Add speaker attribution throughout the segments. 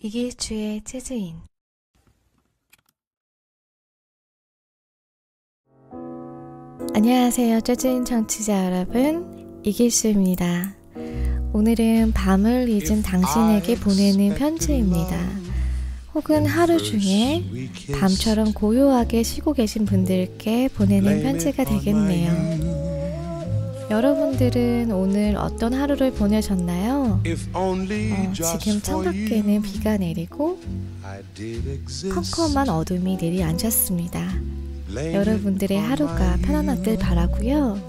Speaker 1: 이길주의 재즈인. 안녕하세요, 재즈인 청취자 여러분, 이길수입니다. 오늘은 밤을 잊은 당신에게 보내는 편지입니다. 혹은 하루 중에 밤처럼 고요하게 쉬고 계신 분들께 보내는 편지가 되겠네요. 여러분들은 오늘 어떤 하루를 보내셨나요? 지금 창밖에는 비가 내리고 컴컴한 어둠이 내리앉았습니다. 여러분들의 하루가 편안하길 바라고요.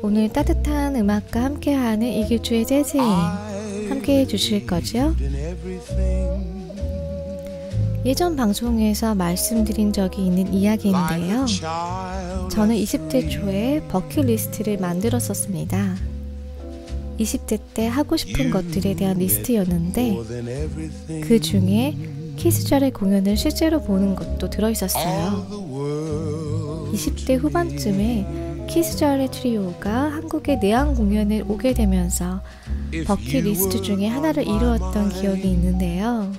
Speaker 1: 오늘 따뜻한 음악과 함께하는 이길주의 재즈인 함께해 주실 거죠? 예전 방송에서 말씀드린 적이 있는 이야기인데요. 저는 20대 초에 버킷리스트를 만들었었습니다. 20대 때 하고 싶은 것들에 대한 리스트였는데 그 중에 키스절의 공연을 실제로 보는 것도 들어있었어요. 20대 후반쯤에 키스절의 트리오가 한국의 내한 공연을 오게 되면서 버킷리스트 중에 하나를 이루었던 기억이 있는데요.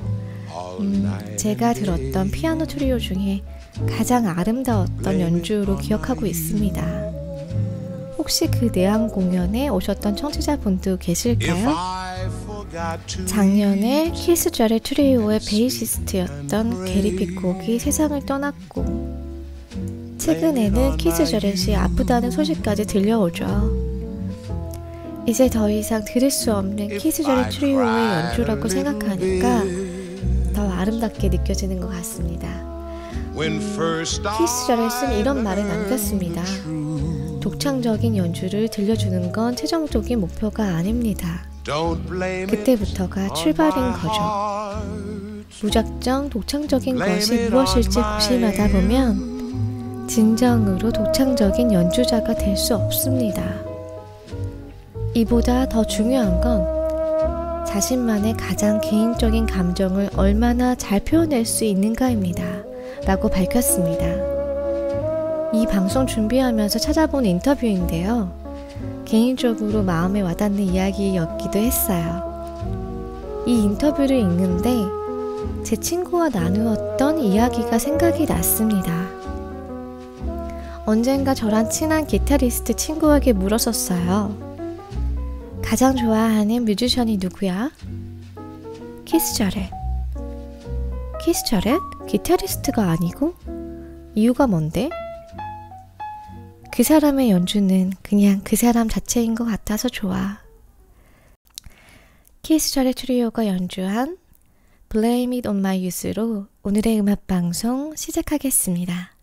Speaker 1: 제가 들었던 피아노 트리오 중에 가장 아름다웠던 연주로 기억하고 있습니다. 혹시 그 내한 공연에 오셨던 청취자분도 계실까요? 작년에 키스절의 트리오의 베이시스트였던 게리 피콕이 세상을 떠났고 최근에는 키스저렛이 아프다는 소식까지 들려오죠. 이제 더 이상 들을 수 없는 키스저렛 트리오의 연주라고 생각하니까 더 아름답게 느껴지는 것 같습니다. 키스저렛은 이런 말을 남겼습니다. 독창적인 연주를 들려주는 건 최종적인 목표가 아닙니다. 그때부터가 출발인 거죠. 무작정 독창적인 것이 무엇일지 고심하다 보면 진정으로 독창적인 연주자가 될 수 없습니다. 이보다 더 중요한 건 자신만의 가장 개인적인 감정을 얼마나 잘 표현할 수 있는가입니다. 라고 밝혔습니다. 이 방송 준비하면서 찾아본 인터뷰인데요. 개인적으로 마음에 와닿는 이야기였기도 했어요. 이 인터뷰를 읽는데 제 친구와 나누었던 이야기가 생각이 났습니다. 언젠가 저랑 친한 기타리스트 친구에게 물었었어요. 가장 좋아하는 뮤지션이 누구야? 키스저렛. 키스저렛? 기타리스트가 아니고? 이유가 뭔데? 그 사람의 연주는 그냥 그 사람 자체인 것 같아서 좋아. 키스저렛 트리오가 연주한 Blame It On My Youth로 오늘의 음악방송 시작하겠습니다.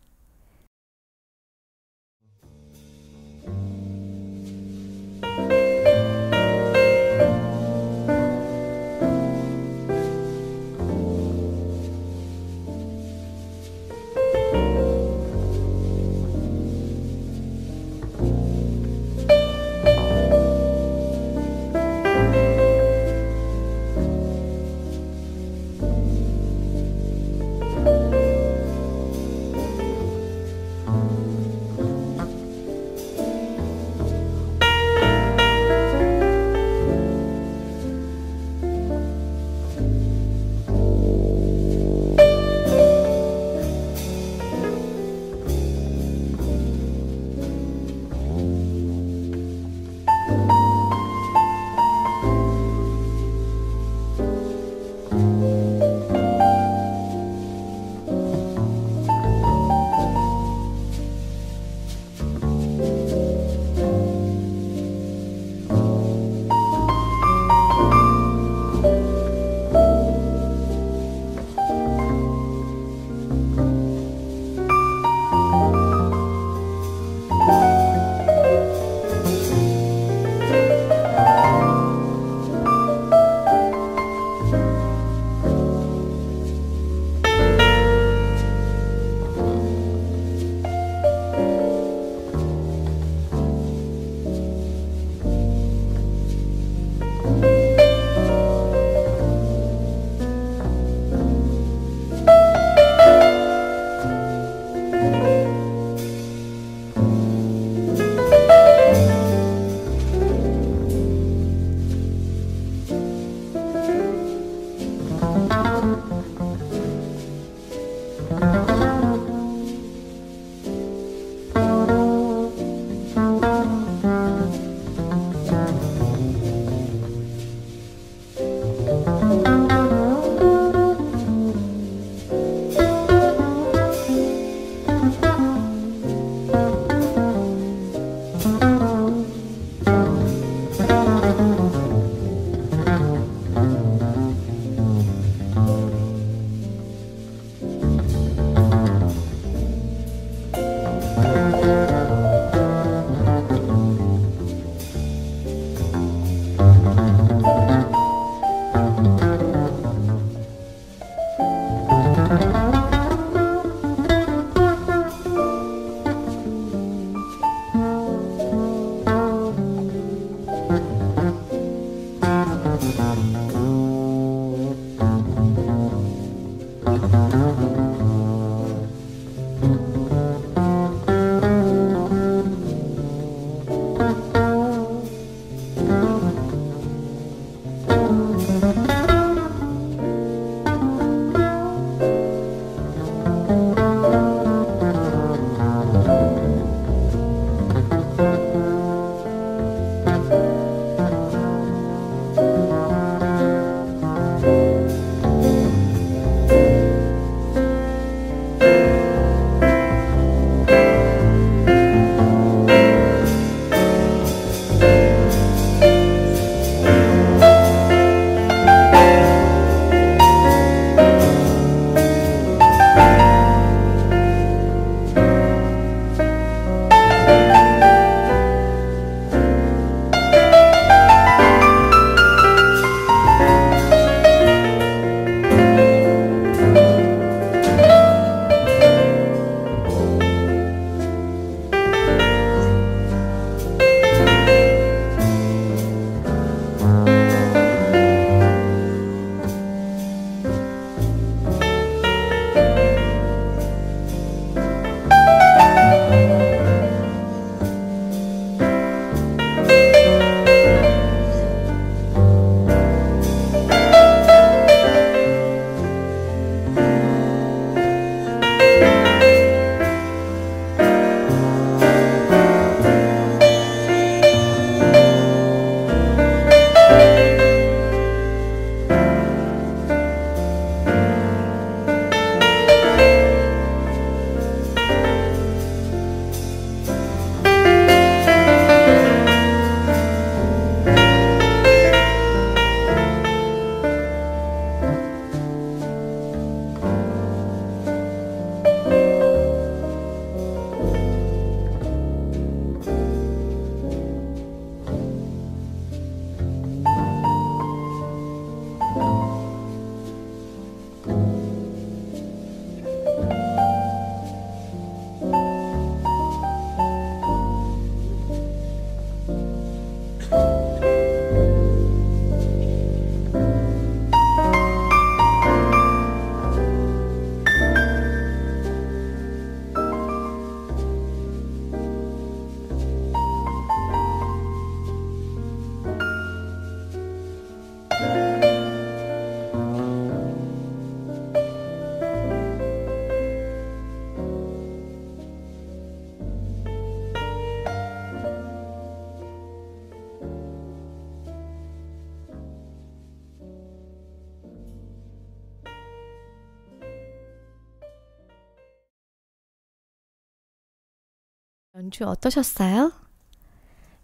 Speaker 1: 연주 어떠셨어요?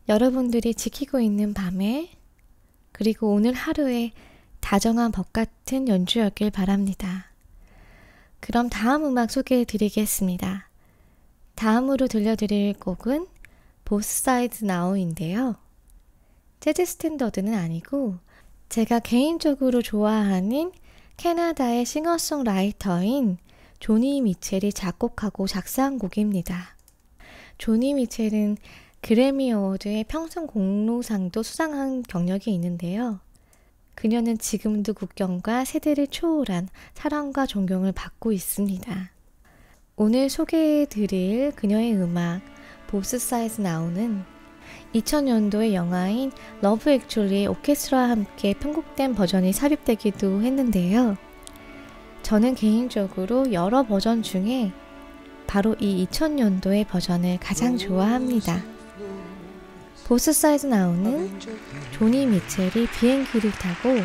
Speaker 1: 여러분들이 지키고 있는 밤에 그리고 오늘 하루에 다정한 법 같은 연주였길 바랍니다. 그럼 다음 음악 소개해 드리겠습니다. 다음으로 들려드릴 곡은 Both Sides Now인데요. 재즈 스탠더드는 아니고 제가 개인적으로 좋아하는 캐나다의 싱어송라이터인 조니 미첼이 작곡하고 작사한 곡입니다. 조니 미첼은 그래미 어워드의 평생 공로상도 수상한 경력이 있는데요. 그녀는 지금도 국경과 세대를 초월한 사랑과 존경을 받고 있습니다. 오늘 소개해드릴 그녀의 음악 보스 사이즈 나오는 2000년도의 영화인 러브 액츄얼리의 오케스트라와 함께 편곡된 버전이 삽입되기도 했는데요. 저는 개인적으로 여러 버전 중에 바로 이 2000년도의 버전을 가장 좋아합니다. 보스 사이즈 나오는 조니 미첼이 비행기를 타고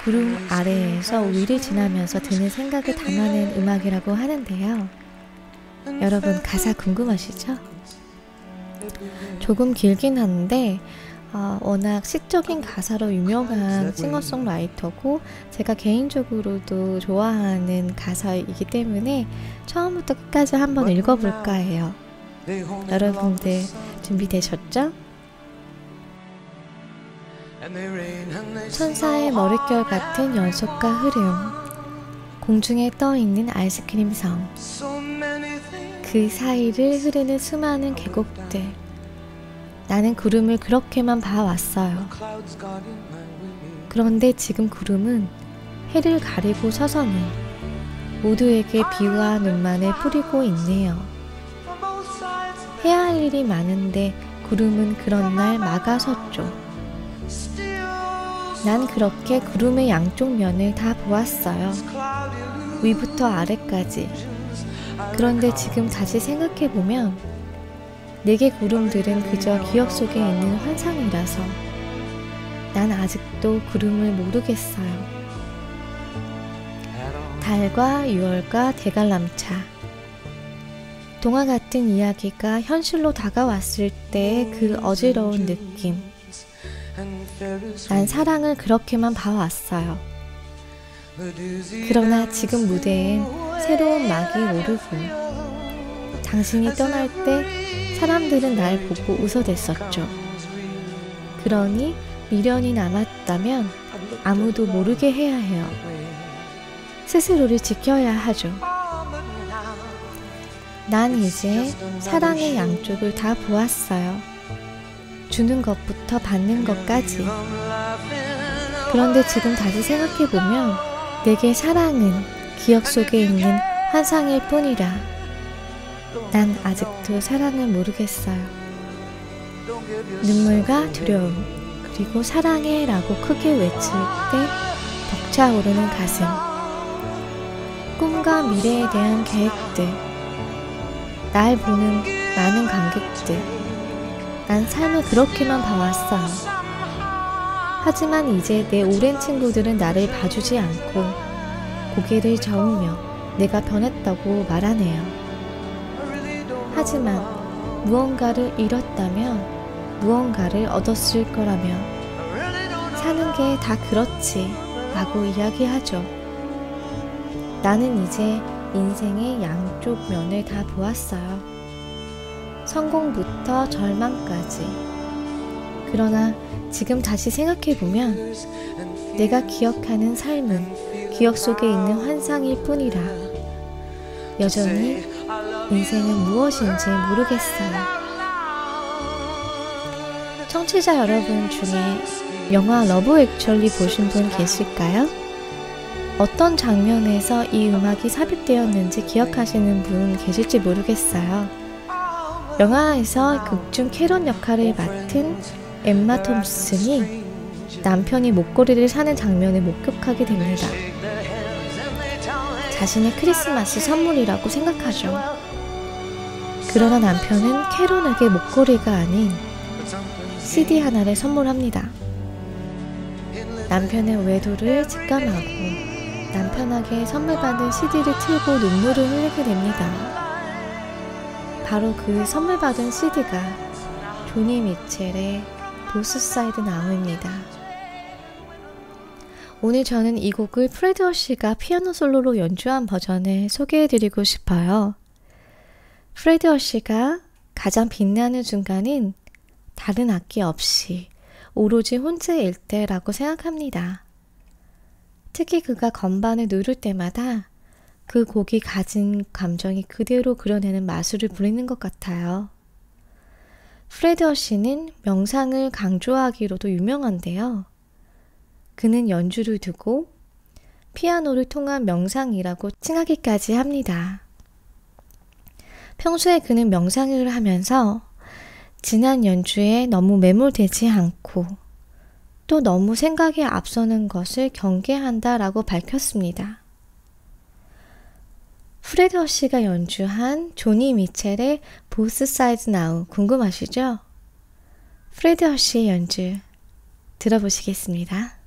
Speaker 1: 구름 아래에서 위를 지나면서 드는 생각을 담아낸 음악이라고 하는데요. 여러분 가사 궁금하시죠? 조금 길긴 한데 워낙 시적인 가사로 유명한 싱어송라이터고 제가 개인적으로도 좋아하는 가사이기 때문에 처음부터 끝까지 한번 읽어볼까 해요. 여러분들 준비되셨죠? 천사의 머릿결 같은 연속과 흐름, 공중에 떠있는 아이스크림 성, 그 사이를 흐르는 수많은 계곡들. 나는 구름을 그렇게만 봐왔어요. 그런데 지금 구름은 해를 가리고 서서는 모두에게 비와 눈만을 뿌리고 있네요. 해야 할 일이 많은데 구름은 그런 날 막아섰죠. 난 그렇게 구름의 양쪽 면을 다 보았어요. 위부터 아래까지. 그런데 지금 다시 생각해보면 내게 구름들은 그저 기억 속에 있는 환상이라서 난 아직도 구름을 모르겠어요. 달과 6월과 대관람차. 동화 같은 이야기가 현실로 다가왔을 때의 그 어지러운 느낌. 난 사랑을 그렇게만 봐왔어요. 그러나 지금 무대엔 새로운 막이 오르고 당신이 떠날 때 사람들은 날 보고 웃어댔었죠. 그러니 미련이 남았다면 아무도 모르게 해야 해요. 스스로를 지켜야 하죠. 난 이제 사랑의 양쪽을 다 보았어요. 주는 것부터 받는 것까지. 그런데 지금 다시 생각해보면 내게 사랑은 기억 속에 있는 환상일 뿐이라 난 아직도 사랑을 모르겠어요. 눈물과 두려움 그리고 사랑해 라고 크게 외칠 때 벅차오르는 가슴. 꿈과 미래에 대한 계획들, 날 보는 많은 관객들. 난 삶을 그렇게만 봐왔어요. 하지만 이제 내 오랜 친구들은 나를 봐주지 않고 고개를 저으며 내가 변했다고 말하네요. 하지만 무언가를 잃었다면 무언가를 얻었을 거라며 사는 게 다 그렇지 라고 이야기하죠. 나는 이제 인생의 양쪽 면을 다 보았어요. 성공부터 절망까지. 그러나 지금 다시 생각해보면 내가 기억하는 삶은 기억 속에 있는 환상일 뿐이라 여전히 인생은 무엇인지 모르겠어요. 청취자 여러분 중에 영화 러브 액츄얼리 보신 분 계실까요? 어떤 장면에서 이 음악이 삽입되었는지 기억하시는 분 계실지 모르겠어요. 영화에서 극중 캐런 역할을 맡은 엠마 톰슨이 남편이 목걸이를 사는 장면을 목격하게 됩니다. 자신의 크리스마스 선물이라고 생각하죠. 그러나 남편은 캐런에게 목걸이가 아닌 CD 하나를 선물합니다. 남편의 외도를 직감하고 남편에게 선물 받은 CD를 틀고 눈물을 흘리게 됩니다. 바로 그 선물 받은 CD가 조니 미첼의 보스 사이드 나우입니다. 오늘 저는 이 곡을 프레드 허쉬가 피아노 솔로로 연주한 버전을 소개해드리고 싶어요. 프레드 허쉬가 가장 빛나는 순간은 다른 악기 없이 오로지 혼자일 때라고 생각합니다. 특히 그가 건반을 누를 때마다 그 곡이 가진 감정이 그대로 그려내는 마술을 부리는 것 같아요. 프레드 허쉬는 명상을 강조하기로도 유명한데요. 그는 연주를 두고 피아노를 통한 명상이라고 칭하기까지 합니다. 평소에 그는 명상을 하면서 지난 연주에 너무 매몰되지 않고 또 너무 생각에 앞서는 것을 경계한다라고 밝혔습니다. 프레드 허쉬가 연주한 조니 미첼의 보스 사이드 나우 궁금하시죠? 프레드 허쉬의 연주 들어보시겠습니다.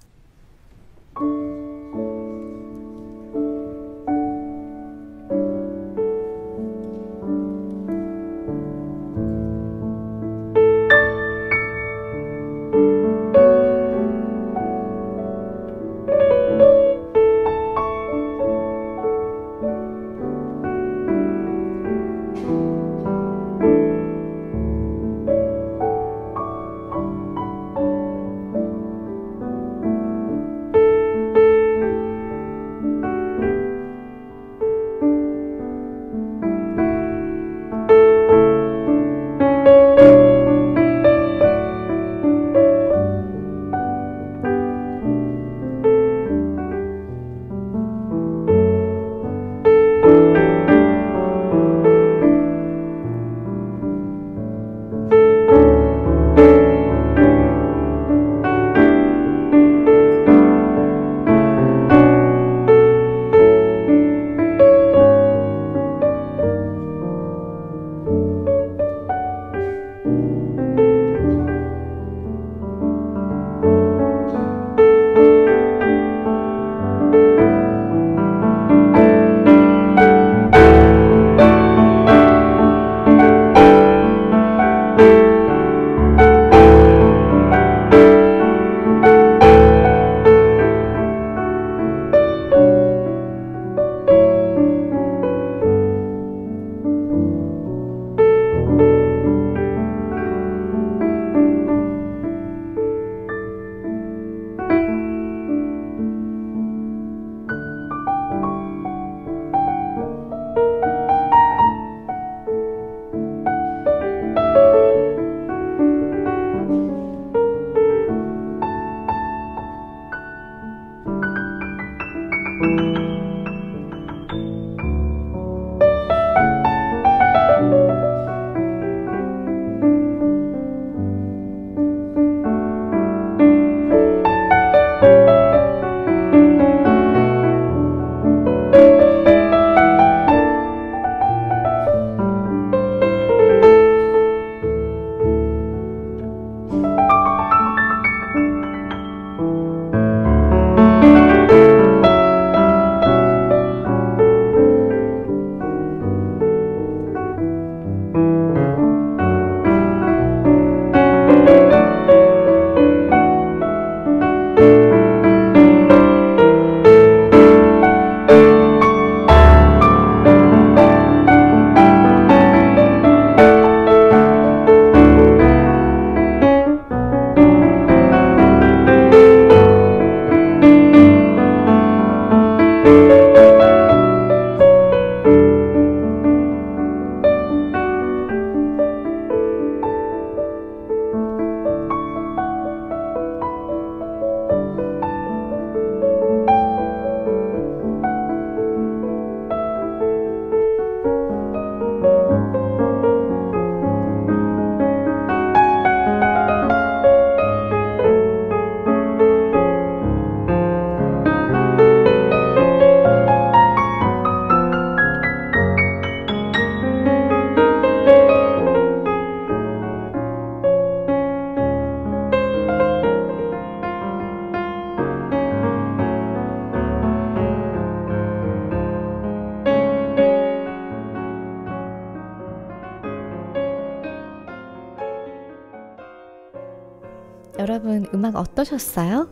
Speaker 1: 음악 어떠셨어요?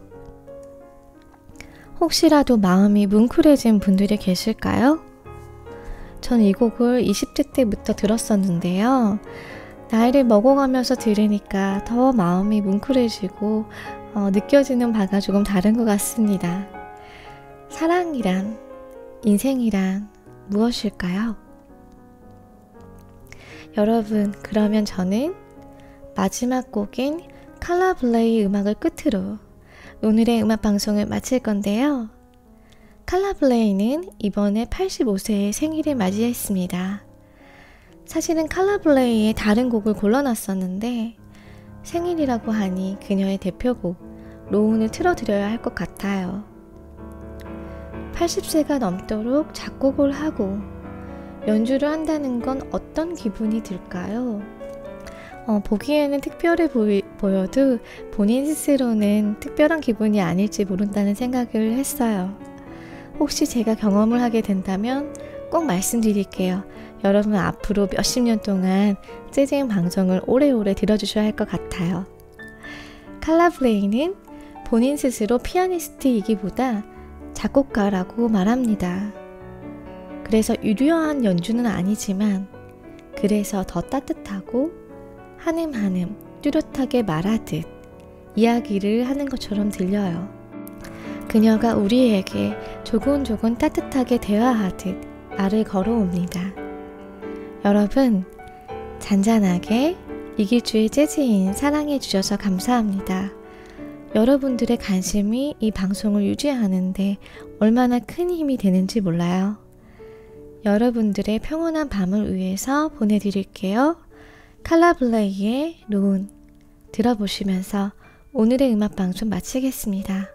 Speaker 1: 혹시라도 마음이 뭉클해진 분들이 계실까요? 전 이 곡을 20대 때부터 들었었는데요. 나이를 먹어가면서 들으니까 더 마음이 뭉클해지고 느껴지는 바가 조금 다른 것 같습니다. 사랑이란, 인생이란 무엇일까요? 여러분, 그러면 저는 마지막 곡인 칼라블레이 음악을 끝으로 오늘의 음악 방송을 마칠 건데요. 칼라블레이는 이번에 85세의 생일을 맞이했습니다. 사실은 칼라블레이의 다른 곡을 골라놨었는데 생일이라고 하니 그녀의 대표곡 로운을 틀어드려야 할 것 같아요. 80세가 넘도록 작곡을 하고 연주를 한다는 건 어떤 기분이 들까요? 보기에는 특별해 보여도 본인 스스로는 특별한 기분이 아닐지 모른다는 생각을 했어요. 혹시 제가 경험을 하게 된다면 꼭 말씀드릴게요. 여러분 앞으로 몇십 년 동안 재즈 방송을 오래오래 들어주셔야 할 것 같아요. 칼라블레이는 본인 스스로 피아니스트이기보다 작곡가라고 말합니다. 그래서 유려한 연주는 아니지만 그래서 더 따뜻하고 한음한음 뚜렷하게 말하듯 이야기를 하는 것처럼 들려요. 그녀가 우리에게 조곤조곤 따뜻하게 대화하듯 말을 걸어옵니다. 여러분, 잔잔하게 이길주의 재즈인 사랑해 주셔서 감사합니다. 여러분들의 관심이 이 방송을 유지하는데 얼마나 큰 힘이 되는지 몰라요. 여러분들의 평온한 밤을 위해서 보내드릴게요. 칼라블레이의 로운 들어보시면서 오늘의 음악 방송 마치겠습니다.